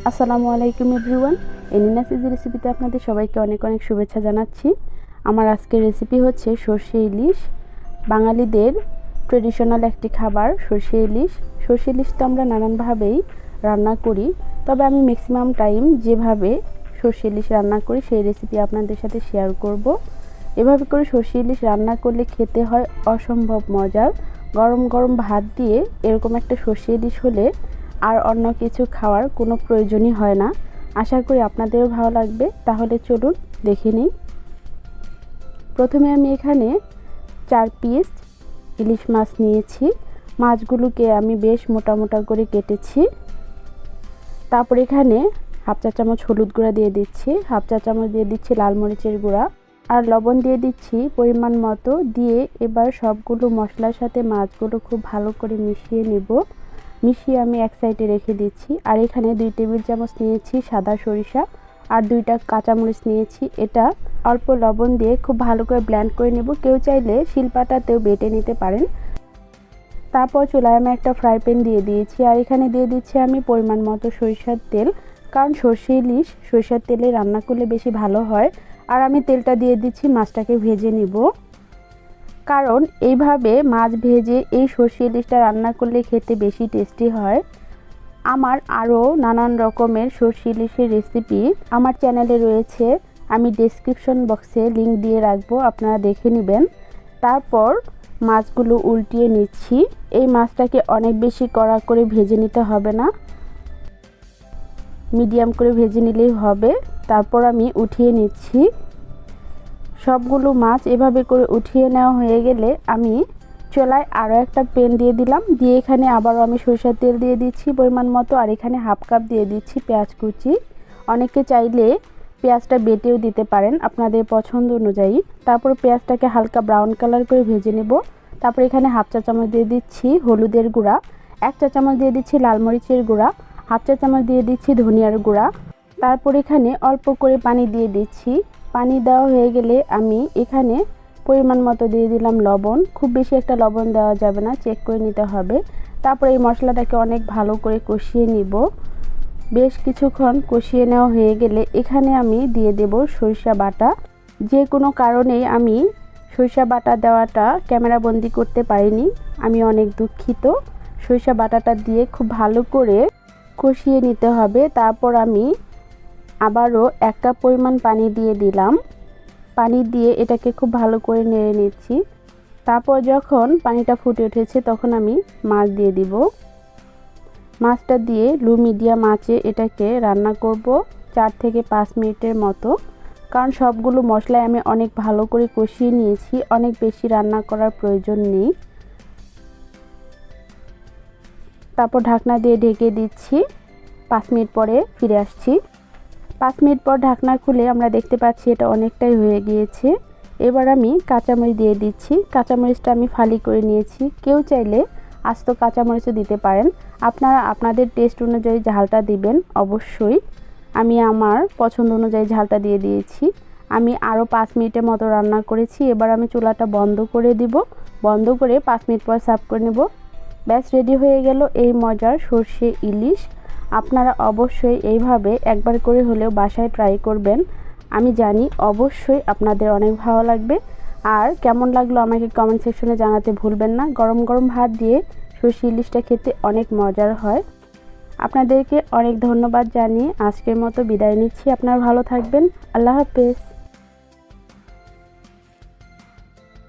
আসসালামু আলাইকুম everyone. এনিনাস easy রেসিপিতে আপনাদের সবাইকে অনেক অনেক শুভেচ্ছা জানাচ্ছি। আমার আজকের রেসিপি হচ্ছে সরষে ইলিশ। বাঙালিদের ট্রেডিশনাল একটি খাবার সরষে ইলিশ। সরষে ইলিশ তো আমরা নানানভাবেই রান্না করি, তবে আমি ম্যাক্সিমাম টাইম যেভাবে সরষে ইলিশ রান্না করি সেই রেসিপি আপনাদের সাথে শেয়ার করব। এভাবে করে সরষে ইলিশ রান্না করলে খেতে হয় অসম্ভব মজার। গরম গরম ভাত দিয়ে এরকম একটা সরষে ইলিশ হলে আর অন্য কিছু খাওয়ার কোনো প্রয়োজনই হয় না। আশা করি আপনাদেরও ভালো লাগবে। তাহলে চলুন দেখে নিই। প্রথমে আমি এখানে 4 পিস ইলিশ মাছ নিয়েছি। মাছগুলোকে আমি বেশ মোটা মোটা করে কেটেছি। তারপর এখানে হাফ চা চামচ হলুদ গুঁড়া দিয়ে দিচ্ছি, হাফ চা চামচ দিয়ে দিচ্ছি লাল মরিচের গুঁড়া, আর লবণ দিয়ে দিচ্ছি পরিমাণ মতো। দিয়ে এবার সবগুলো মশলার সাথে মাছগুলো খুব ভালো করে মিশিয়ে নেব। মিশিয়ে আমি এক সাইডে রেখে দিচ্ছি। আর এখানে 2 টেবিল চামচ নিয়েছি সাদা সরিষা, আর 2টা কাঁচামরিচ নিয়েছি। এটা অল্প লবণ দিয়ে খুব ভালো করে ব্লেন্ড করে নেব। কেউ চাইলে শিলপাটাতেও বেটে নিতে পারেন। তারপর চুলায় আমি একটা ফ্রাই প্যান দিয়ে দিয়েছি, আর এখানে দিয়ে দিচ্ছি আমি পরিমাণ মতো সরিষার তেল, কারণ সরষে ইলিশ সরিষার তেলে রান্না করলে বেশি ভালো হয়। আর আমি তেলটা দিয়ে দিচ্ছি মাছটাকে ভেজে নিব, কারণ এইভাবে মাছ ভেজে এই সরষে ইলিশটা রান্না করলে খেতে বেশি টেস্টি হয়। আমার আরও নানান রকমের সরষে ইলিশের রেসিপি আমার চ্যানেলে রয়েছে, আমি ডেসক্রিপশন বক্সে লিংক দিয়ে রাখবো, আপনারা দেখে নেবেন। তারপর মাছগুলো উল্টিয়ে নিচ্ছি। এই মাছটাকে অনেক বেশি কড়া করে ভেজে নিতে হবে না, মিডিয়াম করে ভেজে নিলেই হবে। তারপর আমি উঠিয়ে নিচ্ছি। সবগুলো মাছ এভাবে করে উঠিয়ে নেওয়া হয়ে গেলে আমি চুলায় আরও একটা প্যান দিয়ে দিলাম। দিয়ে এখানে আবারও আমি সরিষার তেল দিয়ে দিচ্ছি পরিমাণ মতো, আর এখানে হাফ কাপ দিয়ে দিচ্ছি পেঁয়াজ কুচি। অনেকে চাইলে পেঁয়াজটা বেটেও দিতে পারেন আপনাদের পছন্দ অনুযায়ী। তারপর পেঁয়াজটাকে হালকা ব্রাউন কালার করে ভেজে নেব। তারপর এখানে হাফ চা চামচ দিয়ে দিচ্ছি হলুদের গুঁড়া, 1 চা চামচ দিয়ে দিচ্ছি লাল মরিচের গুঁড়া, হাফ চা চামচ দিয়ে দিচ্ছি ধনিয়ার গুঁড়া। তারপর এখানে অল্প করে পানি দিয়ে দিচ্ছি। পানি দেওয়া হয়ে গেলে আমি এখানে পরিমাণ মতো দিয়ে দিলাম লবণ। খুব বেশি একটা লবণ দেওয়া যাবে না, চেক করে নিতে হবে। তারপর এই মশলাটাকে অনেক ভালো করে কষিয়ে নিব। বেশ কিছুক্ষণ কষিয়ে নেওয়া হয়ে গেলে এখানে আমি দিয়ে দেব সরিষা বাটা। যে কোনো কারণেই আমি সরিষা বাটা দেওয়াটা ক্যামেরা বন্দি করতে পারিনি, আমি অনেক দুঃখিত। সরিষা বাটাটা দিয়ে খুব ভালো করে কষিয়ে নিতে হবে। তারপর আমি আবারও 1 কাপ পরিমাণ পানি দিয়ে দিলাম। পানি দিয়ে এটাকে খুব ভালো করে নেড়ে নিচ্ছি। তারপর যখন পানিটা ফুটে উঠেছে তখন আমি মাছ দিয়ে দিব। মাছটা দিয়ে লো মিডিয়াম আঁচে এটাকে রান্না করব 4 থেকে 5 মিনিটের মতো, কারণ সবগুলো মশলায় আমি অনেক ভালো করে কষিয়ে নিয়েছি, অনেক বেশি রান্না করার প্রয়োজন নেই। তারপর ঢাকনা দিয়ে ঢেকে দিচ্ছি। 5 মিনিট পরে ফিরে আসছি। 5 মিনিট পর ঢাকনা খুলে আমরা দেখতে পাচ্ছি এটা অনেকটাই হয়ে গিয়েছে। এবার আমি কাঁচামরিচ দিয়ে দিচ্ছি। কাঁচামরিচটা আমি ফালি করে নিয়েছি। কেউ চাইলে আস্ত কাঁচামরিচও দিতে পারেন, আপনারা আপনাদের টেস্ট অনুযায়ী ঝালটা দিবেন অবশ্যই। আমি আমার পছন্দ অনুযায়ী ঝালটা দিয়ে দিয়েছি। আমি আরও 5 মিনিটের মতো রান্না করেছি। এবার আমি চুলাটা বন্ধ করে দিব। বন্ধ করে 5 মিনিট পর সার্ভ করে নেব। ব্যাস রেডি হয়ে গেল এই মজার সরষে ইলিশ। আপনারা অবশ্যই এইভাবে একবার করে হলেও বাসায় ট্রাই করবেন। আমি জানি অবশ্যই আপনাদের অনেক ভালো লাগবে। আর কেমন লাগলো আমাকে কমেন্ট সেকশনে জানাতে ভুলবেন না। গরম গরম ভাত দিয়ে সরষে ইলিশটা খেতে অনেক মজার হয়। আপনাদেরকে অনেক ধন্যবাদ জানিয়ে আজকের মতো বিদায় নিচ্ছি। আপনারা ভালো থাকবেন। আল্লাহ হাফেজ।